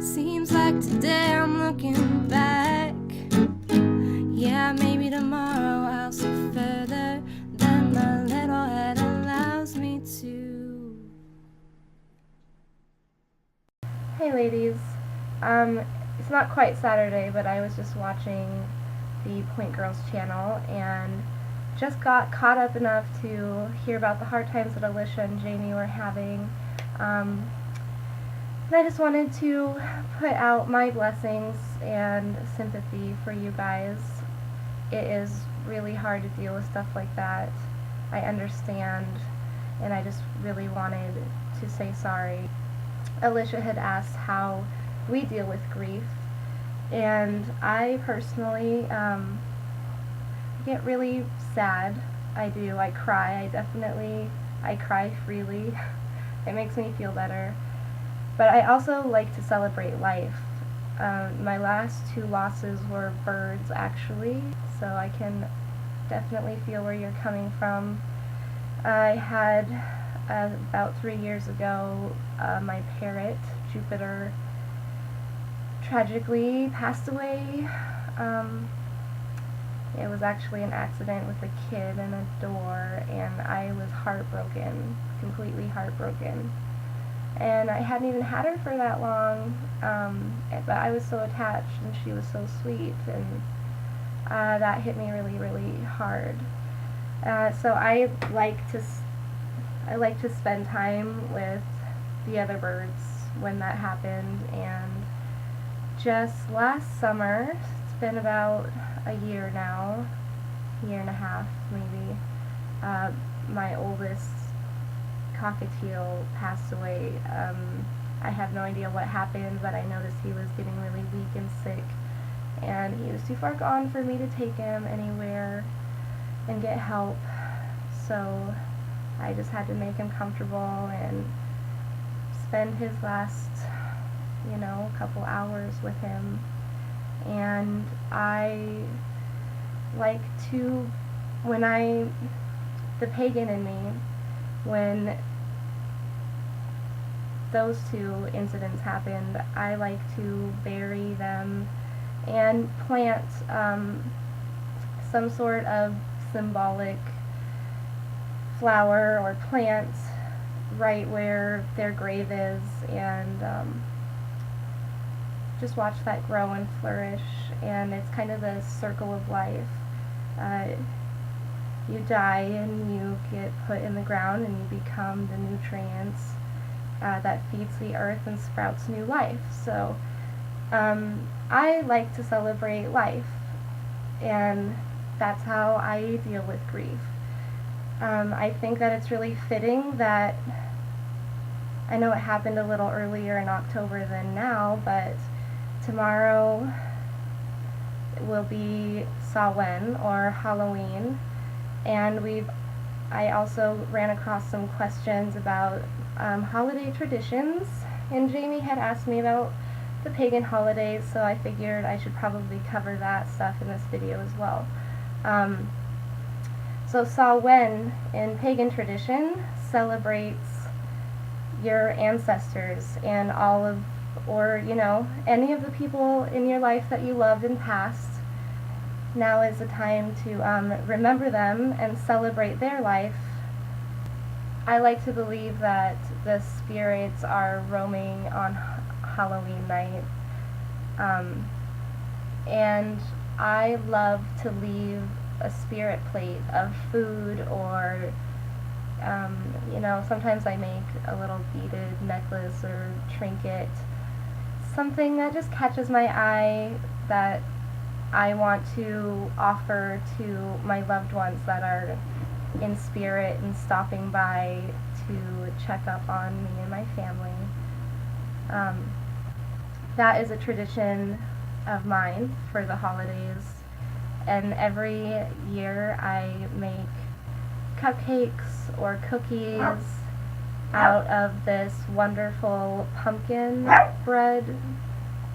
Seems like today I'm looking back. Yeah, maybe tomorrow I'll see further than my little head allows me to. Hey ladies, it's not quite Saturday, but I was just watching the Point Girls channel and just got caught up enough to hear about the hard times that Alicia and Jamie were having. And I just wanted to put out my blessings and sympathy for you guys. It is really hard to deal with stuff like that. I understand, and I just really wanted to say sorry. Alicia had asked how we deal with grief, and I personally get really sad. I do. I cry. I cry freely. It makes me feel better. But I also like to celebrate life. My last two losses were birds, actually, so I can definitely feel where you're coming from. I had, about 3 years ago, my parrot, Jupiter, tragically passed away. It was actually an accident with a kid and a door, and I was heartbroken, completely heartbroken. And I hadn't even had her for that long, but I was so attached, and she was so sweet, and that hit me really, really hard. So I like to spend time with the other birds when that happened. And just last summer, it's been about a year now, year and a half maybe, my oldest cockatiel passed away. I have no idea what happened, but I noticed he was getting really weak and sick, and he was too far gone for me to take him anywhere and get help. So I just had to make him comfortable and spend his last, couple hours with him. And I like to, the pagan in me, when those two incidents happened, I like to bury them and plant some sort of symbolic flower or plant right where their grave is, and just watch that grow and flourish. And it's kind of the circle of life. You die and you get put in the ground and you become the nutrients that feeds the earth and sprouts new life. So I like to celebrate life, and that's how I deal with grief. I think that it's really fitting that, I know it happened a little earlier in October than now, but tomorrow will be Sauin, or Halloween, and I also ran across some questions about holiday traditions, and Jamie had asked me about the pagan holidays, so I figured I should probably cover that stuff in this video as well. So Sauin in pagan tradition celebrates your ancestors and any of the people in your life that you loved and passed. Now is the time to remember them and celebrate their life. I like to believe that the spirits are roaming on Halloween night, and I love to leave a spirit plate of food, or sometimes I make a little beaded necklace or trinket, something that just catches my eye that I want to offer to my loved ones that are in spirit and stopping by to check up on me and my family. That is a tradition of mine for the holidays, and every year I make cupcakes or cookies out of this wonderful pumpkin bread.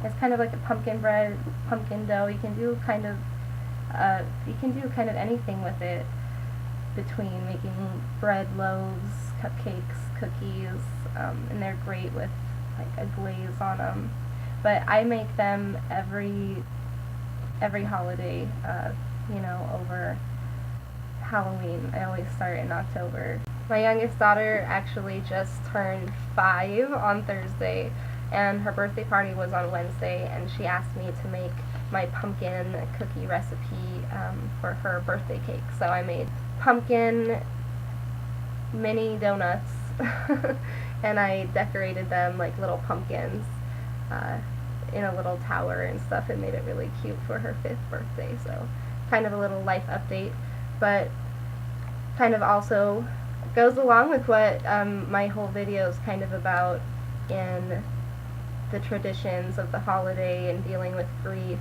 It's kind of like a pumpkin bread, pumpkin dough. You can do kind of anything with it, between making bread loaves, cupcakes, cookies, and they're great with like a glaze on them. but I make them every holiday, over Halloween. I always start in October. My youngest daughter actually just turned 5 on Thursday, and her birthday party was on Wednesday, and she asked me to make my pumpkin cookie recipe for her birthday cake. So I made pumpkin mini donuts and I decorated them like little pumpkins in a little tower and stuff, and made it really cute for her 5th birthday. So kind of a little life update, but kind of also goes along with what my whole video is kind of about, in the traditions of the holiday and dealing with grief.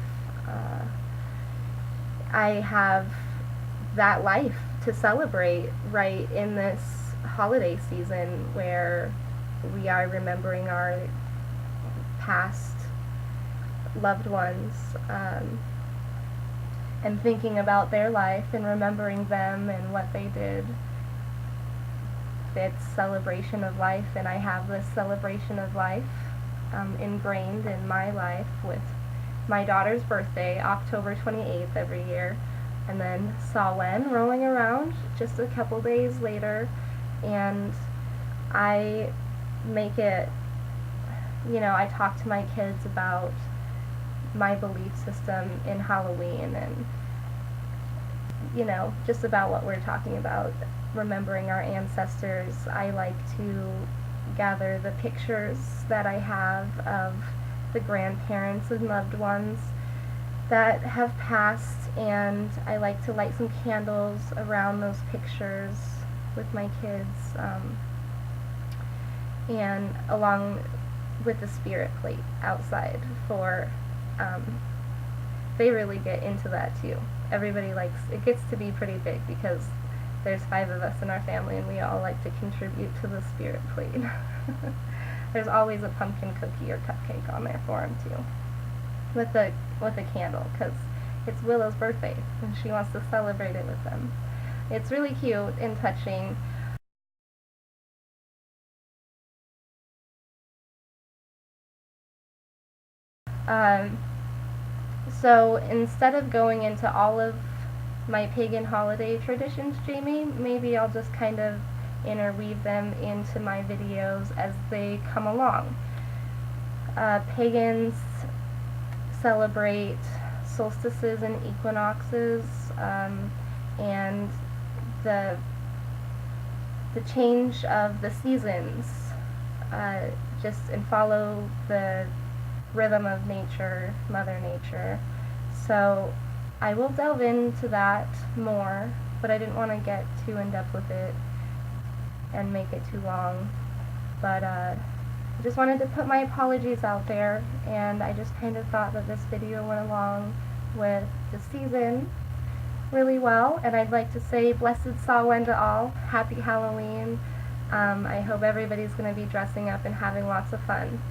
I have that life to celebrate right in this holiday season, where we are remembering our past loved ones, and thinking about their life and remembering them and what they did. It's celebration of life, and I have this celebration of life ingrained in my life with my daughter's birthday, October 28th every year, and then Sauin rolling around just a couple days later, and I make it, I talk to my kids about my belief system in Halloween, and just about what we're talking about, remembering our ancestors. I like to gather the pictures that I have of the grandparents and loved ones that have passed, and I like to light some candles around those pictures with my kids, and along with the spirit plate outside for, they really get into that too. Everybody likes, it gets to be pretty big because there's 5 of us in our family, and we all like to contribute to the spirit plate. There's always a pumpkin cookie or cupcake on there for them too, with a candle, because it's Willow's birthday and she wants to celebrate it with them. It's really cute and touching. So instead of going into all of my pagan holiday traditions, Jamie, maybe I'll just kind of interweave them into my videos as they come along. Pagans celebrate solstices and equinoxes, and the change of the seasons, and follow the rhythm of nature, Mother Nature. So I will delve into that more, but I didn't want to get too in-depth with it and make it too long. But I just wanted to put my apologies out there, and I just kind of thought that this video went along with the season really well, and I'd like to say blessed Samhain to all. Happy Halloween. I hope everybody's going to be dressing up and having lots of fun.